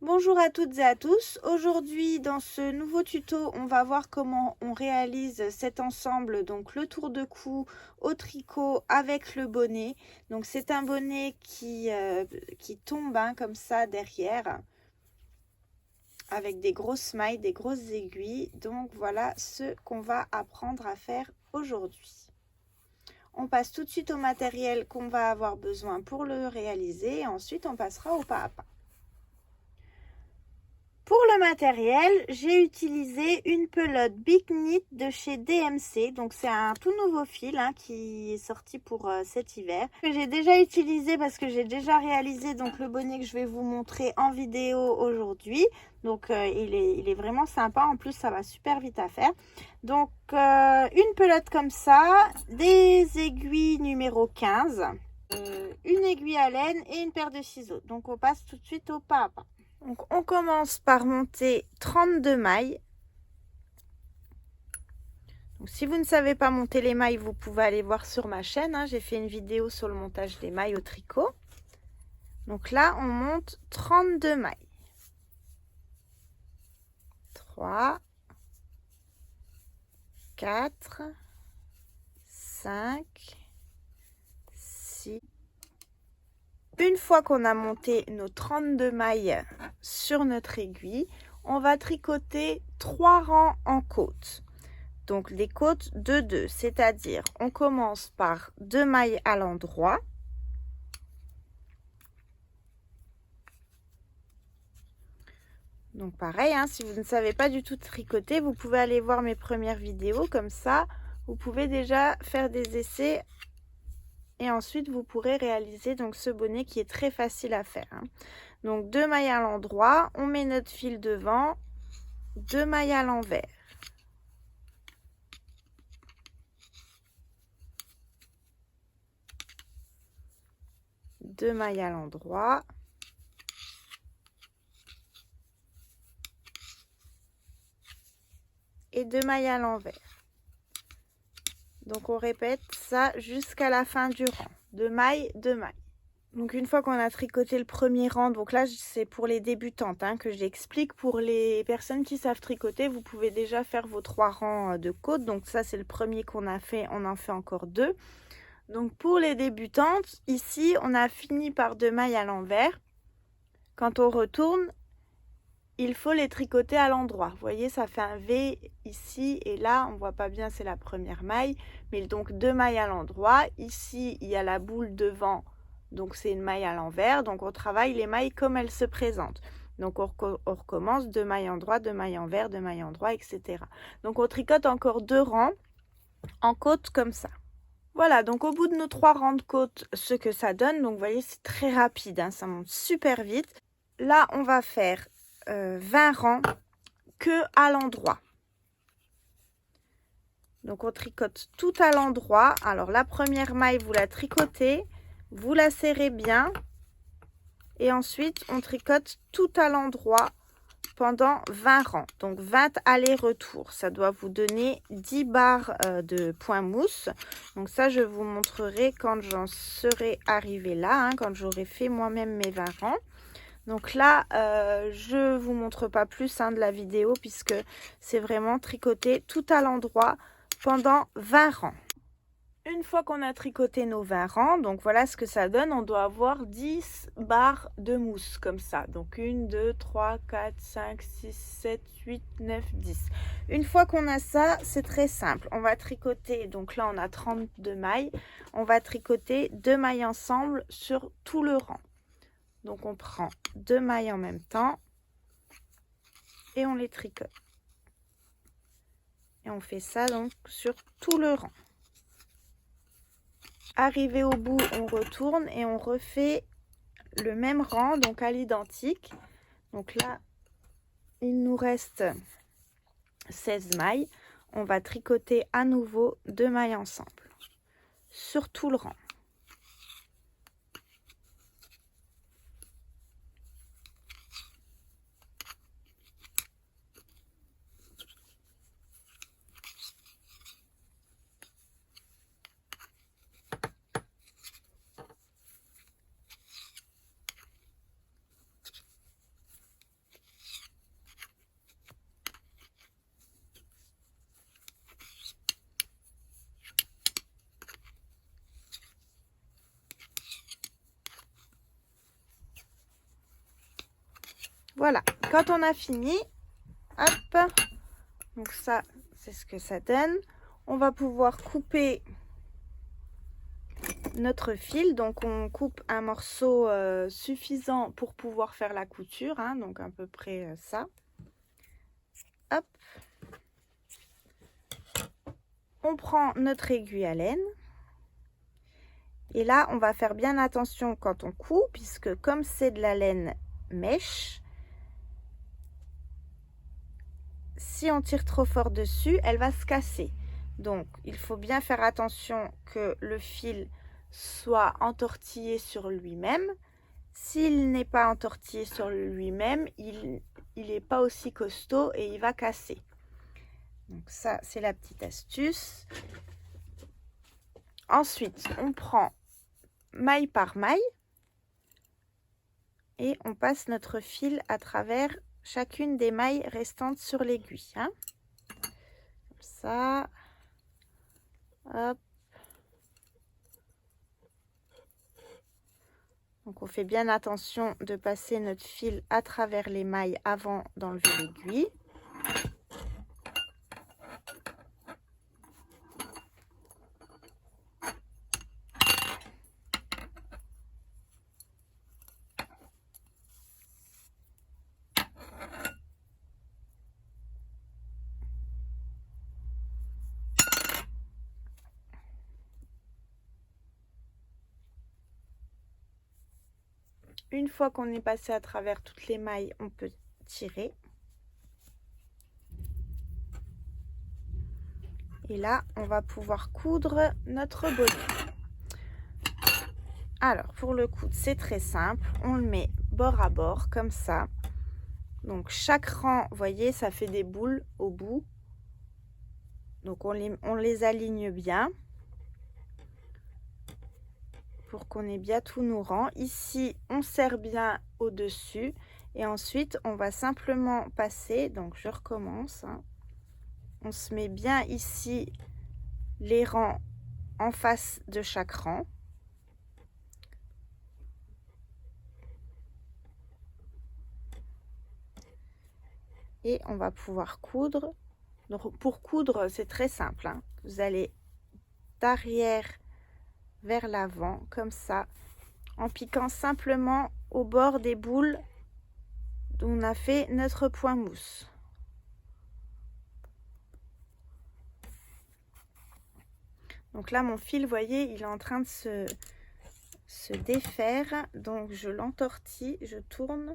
Bonjour à toutes et à tous. Aujourd'hui, dans ce nouveau tuto, on va voir comment on réalise cet ensemble, donc le tour de cou au tricot avec le bonnet. Donc c'est un bonnet qui tombe comme ça derrière, avec des grosses mailles, des grosses aiguilles. Donc voilà ce qu'on va apprendre à faire aujourd'hui. On passe tout de suite au matériel qu'on va avoir besoin pour le réaliser et ensuite on passera au pas à pas. Pour le matériel, j'ai utilisé une pelote Big Knit de chez DMC. Donc c'est un tout nouveau fil qui est sorti pour cet hiver. Que j'ai déjà utilisé parce que j'ai déjà réalisé donc le bonnet que je vais vous montrer en vidéo aujourd'hui. Donc il est vraiment sympa. En plus ça va super vite à faire. Donc une pelote comme ça, des aiguilles numéro 15, une aiguille à laine et une paire de ciseaux. Donc on passe tout de suite au pas à pas. Donc on commence par monter 32 mailles. Donc, si vous ne savez pas monter les mailles, vous pouvez aller voir sur ma chaîne. J'ai fait une vidéo sur le montage des mailles au tricot. Donc là, on monte 32 mailles. 3, 4, 5, 6. Une fois qu'on a monté nos 32 mailles sur notre aiguille, on va tricoter 3 rangs en côte. Donc des côtes de 2, c'est-à-dire on commence par 2 mailles à l'endroit. Donc pareil, si vous ne savez pas du tout tricoter, vous pouvez aller voir mes premières vidéos, comme ça vous pouvez déjà faire des essais et ensuite vous pourrez réaliser donc ce bonnet qui est très facile à faire. Donc 2 mailles à l'endroit, on met notre fil devant, 2 mailles à l'envers. Deux mailles à l'endroit. Et 2 mailles à l'envers. Donc on répète ça jusqu'à la fin du rang. 2 mailles, 2 mailles. Donc une fois qu'on a tricoté le premier rang, donc là c'est pour les débutantes que j'explique. Pour les personnes qui savent tricoter, vous pouvez déjà faire vos 3 rangs de côte. Donc ça c'est le premier qu'on a fait, on en fait encore 2. Donc pour les débutantes, ici on a fini par 2 mailles à l'envers. Quand on retourne, il faut les tricoter à l'endroit. Vous voyez, ça fait un V ici et là, on voit pas bien, c'est la première maille, mais donc 2 mailles à l'endroit. Ici, il y a la boule devant, donc c'est une maille à l'envers. Donc on travaille les mailles comme elles se présentent. Donc on recommence 2 mailles en droit, 2 mailles envers, 2 mailles en droit, etc. Donc on tricote encore 2 rangs en côte comme ça. Voilà, donc au bout de nos 3 rangs de côte, ce que ça donne, donc vous voyez, c'est très rapide, ça monte super vite. Là, on va faire 20 rangs que à l'endroit. Donc on tricote tout à l'endroit. Alors la première maille, vous la tricotez, vous la serrez bien et ensuite on tricote tout à l'endroit pendant 20 rangs. Donc 20 allers-retours. Ça doit vous donner 10 barres de point mousse. Donc ça, je vous montrerai quand j'en serai arrivée là, quand j'aurai fait moi-même mes 20 rangs. Donc là, je vous montre pas plus de la vidéo puisque c'est vraiment tricoter tout à l'endroit pendant 20 rangs. Une fois qu'on a tricoté nos 20 rangs, donc voilà ce que ça donne. On doit avoir 10 barres de mousse comme ça. Donc 1, 2, 3, 4, 5, 6, 7, 8, 9, 10. Une fois qu'on a ça, c'est très simple. On va tricoter, donc là on a 32 mailles. On va tricoter 2 mailles ensemble sur tout le rang. Donc on prend 2 mailles en même temps et on les tricote. Et on fait ça donc sur tout le rang. Arrivé au bout, on retourne et on refait le même rang, donc à l'identique. Donc là, il nous reste 16 mailles. On va tricoter à nouveau 2 mailles ensemble sur tout le rang. Voilà, quand on a fini, hop, donc ça, c'est ce que ça donne. On va pouvoir couper notre fil. Donc, on coupe un morceau suffisant pour pouvoir faire la couture, hein, donc à peu près ça. Hop. On prend notre aiguille à laine. Et là, on va faire bien attention quand on coud, puisque comme c'est de la laine mèche, si on tire trop fort dessus, elle va se casser. Donc, il faut bien faire attention que le fil soit entortillé sur lui-même. S'il n'est pas entortillé sur lui-même, il n'est pas aussi costaud et il va casser. Donc ça, c'est la petite astuce. Ensuite, on prend maille par maille et on passe notre fil à travers chacune des mailles restantes sur l'aiguille. Hein. Comme ça. Hop. Donc on fait bien attention de passer notre fil à travers les mailles avant d'enlever l'aiguille. Une fois qu'on est passé à travers toutes les mailles, on peut tirer. Et là, on va pouvoir coudre notre bonnet. Alors, pour le coudre, c'est très simple. On le met bord à bord, comme ça. Donc, chaque rang, vous voyez, ça fait des boules au bout. Donc, on les aligne bien pour qu'on ait bien tous nos rangs. Ici, on serre bien au-dessus. Et ensuite, on va simplement passer. Donc, je recommence. Hein. On se met bien ici les rangs en face de chaque rang. Et on va pouvoir coudre. Donc, pour coudre, c'est très simple. Hein. Vous allez d'arrière vers l'avant, comme ça, en piquant simplement au bord des boules d'où on a fait notre point mousse. Donc là, mon fil, vous voyez, il est en train de se défaire. Donc, je l'entortille, je tourne,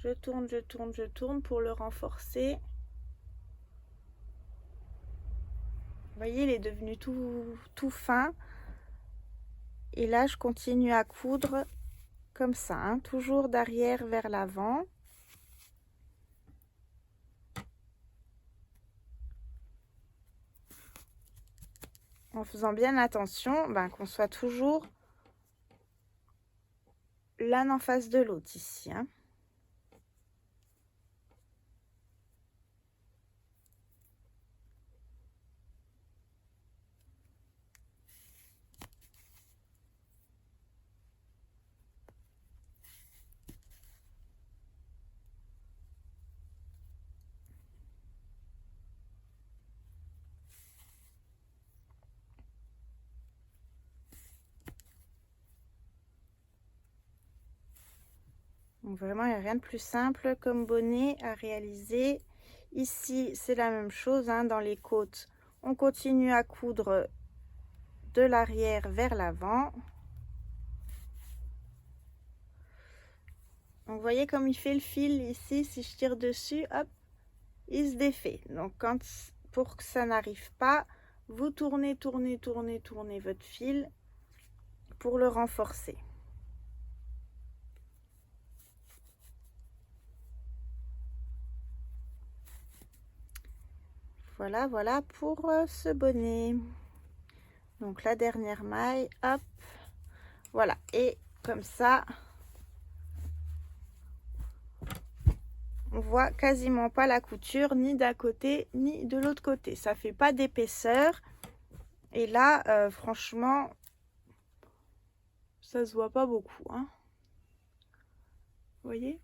je tourne, je tourne, je tourne pour le renforcer. Vous voyez, il est devenu tout fin. Et là, je continue à coudre comme ça, hein, toujours d'arrière vers l'avant. En faisant bien attention qu'on soit toujours l'un en face de l'autre ici. Hein. Donc vraiment, il n'y a rien de plus simple comme bonnet à réaliser. Ici, c'est la même chose, hein, dans les côtes. On continue à coudre de l'arrière vers l'avant. Donc, vous voyez comme il fait le fil ici. Si je tire dessus, hop, il se défait. Donc, pour que ça n'arrive pas, vous tournez, tournez, tournez, tournez votre fil pour le renforcer. Voilà, voilà pour ce bonnet. Donc la dernière maille, hop, voilà. Et comme ça, on voit quasiment pas la couture, ni d'un côté, ni de l'autre côté. Ça fait pas d'épaisseur. Et là, franchement, ça se voit pas beaucoup. Hein. Vous voyez ?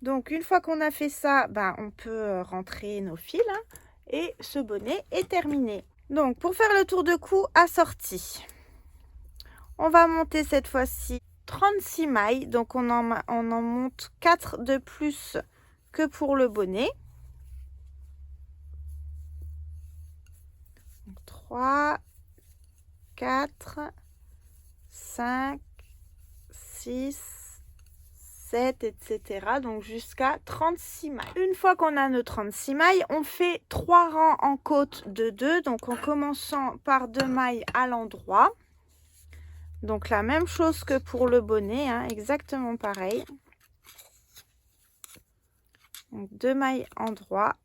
Donc une fois qu'on a fait ça, ben, on peut rentrer nos fils hein, et ce bonnet est terminé. Donc pour faire le tour de cou assorti, on va monter cette fois-ci 36 mailles. Donc on en monte 4 de plus que pour le bonnet. 3, 4, 5, 6, 7, etc. Donc jusqu'à 36 mailles. Une fois qu'on a nos 36 mailles, on fait 3 rangs en côte de 2. Donc en commençant par 2 mailles à l'endroit. Donc la même chose que pour le bonnet, hein, exactement pareil. Donc 2 mailles endroit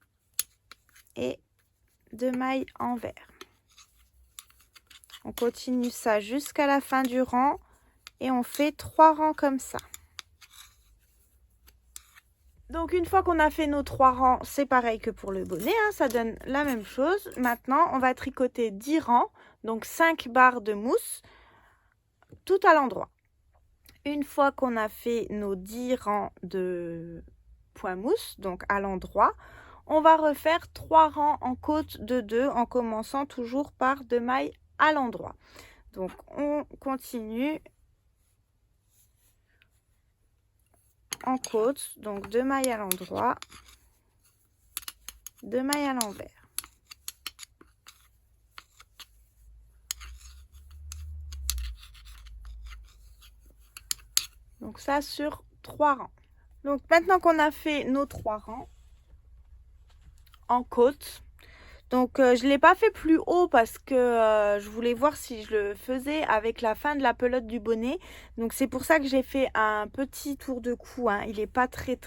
et 2 mailles envers. On continue ça jusqu'à la fin du rang et on fait 3 rangs comme ça. Donc une fois qu'on a fait nos 3 rangs, c'est pareil que pour le bonnet, hein, ça donne la même chose. Maintenant, on va tricoter 10 rangs, donc 5 barres de mousse, tout à l'endroit. Une fois qu'on a fait nos 10 rangs de point mousse, donc à l'endroit, on va refaire 3 rangs en côte de 2 en commençant toujours par 2 mailles à l'endroit. Donc on continue en côte, donc 2 mailles à l'endroit, 2 mailles à l'envers. Donc ça sur 3 rangs. Donc maintenant qu'on a fait nos 3 rangs en côte, donc je ne l'ai pas fait plus haut parce que je voulais voir si je le faisais avec la fin de la pelote du bonnet. Donc c'est pour ça que j'ai fait un petit tour de cou, hein. Il n'est pas très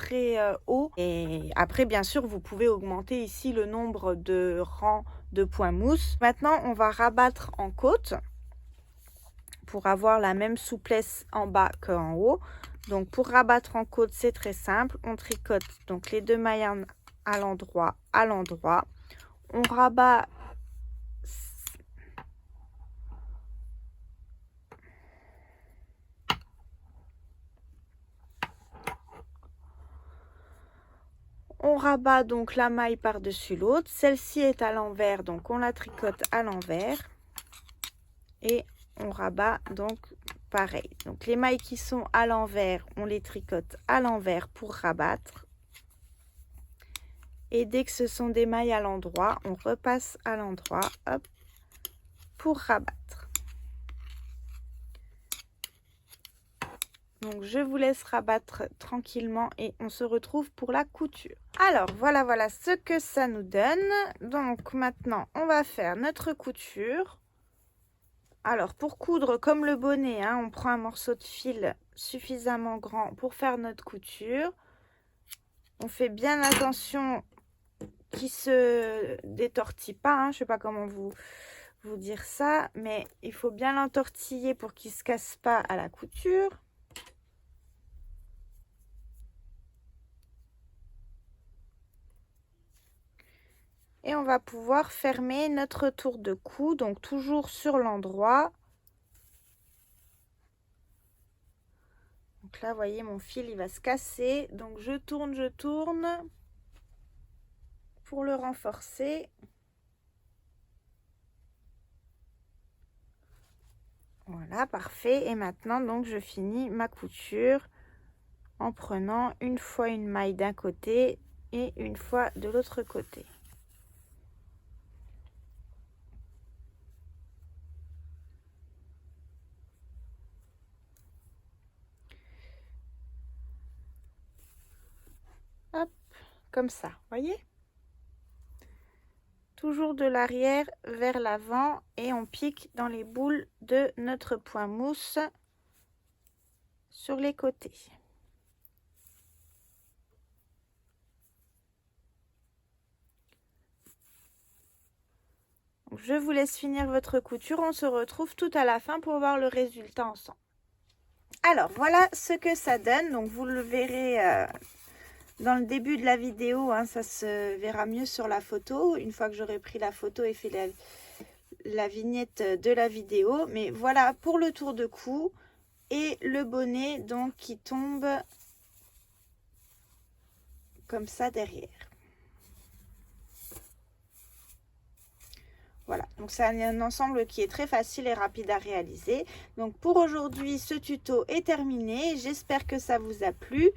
haut. Et après bien sûr vous pouvez augmenter ici le nombre de rangs de points mousse. Maintenant on va rabattre en côte pour avoir la même souplesse en bas qu'en haut. Donc pour rabattre en côte c'est très simple. On tricote donc les 2 mailles à l'endroit. On rabat donc la maille par-dessus l'autre. Celle-ci est à l'envers, donc on la tricote à l'envers. Et on rabat donc pareil. Donc les mailles qui sont à l'envers, on les tricote à l'envers pour rabattre. Et dès que ce sont des mailles à l'endroit, on repasse à l'endroit, hop, pour rabattre. Donc je vous laisse rabattre tranquillement et on se retrouve pour la couture. Alors voilà ce que ça nous donne. Donc maintenant on va faire notre couture. Alors pour coudre comme le bonnet, hein, on prend un morceau de fil suffisamment grand pour faire notre couture. On fait bien attention qu'il se détortille pas, hein, je sais pas comment vous dire ça, mais il faut bien l'entortiller pour qu'il se casse pas à la couture. Et on va pouvoir fermer notre tour de cou, donc toujours sur l'endroit. Donc là, vous voyez, mon fil, il va se casser. Donc je tourne pour le renforcer. Voilà, parfait. Et maintenant, donc, je finis ma couture en prenant une fois une maille d'un côté et une fois de l'autre côté. Hop, comme ça, voyez? Toujours de l'arrière vers l'avant et on pique dans les boules de notre point mousse sur les côtés. Donc, je vous laisse finir votre couture, on se retrouve tout à la fin pour voir le résultat ensemble. Alors voilà ce que ça donne, donc vous le verrez dans le début de la vidéo, hein, ça se verra mieux sur la photo, une fois que j'aurai pris la photo et fait la vignette de la vidéo. Mais voilà pour le tour de cou et le bonnet donc qui tombe comme ça derrière. Voilà, donc c'est un ensemble qui est très facile et rapide à réaliser. Donc pour aujourd'hui, ce tuto est terminé. J'espère que ça vous a plu.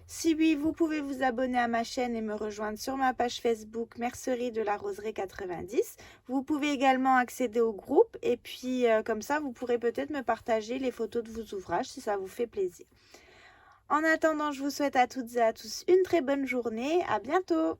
Si oui, vous pouvez vous abonner à ma chaîne et me rejoindre sur ma page Facebook Mercerie de la Roseraie 90. Vous pouvez également accéder au groupe et puis comme ça, vous pourrez peut-être me partager les photos de vos ouvrages si ça vous fait plaisir. En attendant, je vous souhaite à toutes et à tous une très bonne journée. À bientôt!